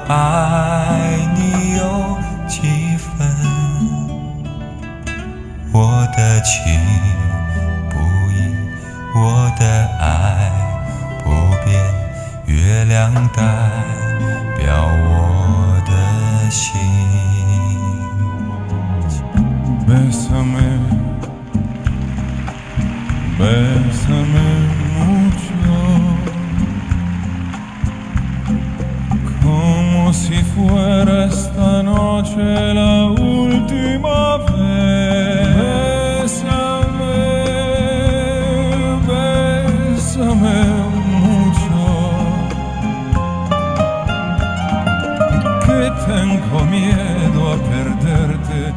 爱你有几分？我的情不移，我的爱不变，月亮代表我的心。Bésame, bésame mucho, como si fuera esta noche la última vez. Bésame, bésame mucho, que tengo miedo a perderte.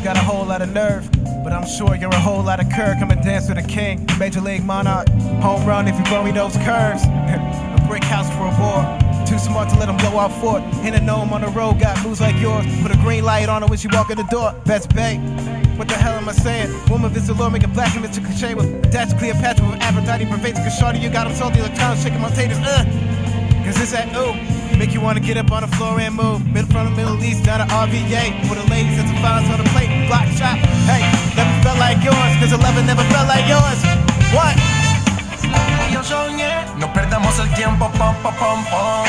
Got a whole lot of nerve, but I'm sure you're a whole lot of curve. Come and dance with a king, Major League Monarch. Home run if you throw me those curves. A brick house for a boy, too smart to let him blow off for it. Ain't a gnome on the road, got moves like yours. Put a green light on her when she walk in the door. That's bait. What the hell am I saying? Woman visits the Lord, make a black and Mr. Cliche with that's Cleopatra with Aphrodite pervades. Cause shorty, you got him salty like town shaking my taters. Cause it's that ooh. Make you wanna get up on the floor and move. Middle from the Middle East down to RVA. With the ladies and some violence on the plate. Block shot. Hey, never felt like yours. Cause 11 never felt like yours. What? Yo soñé, no perdamos el tiempo, pom, pom, pom, pom.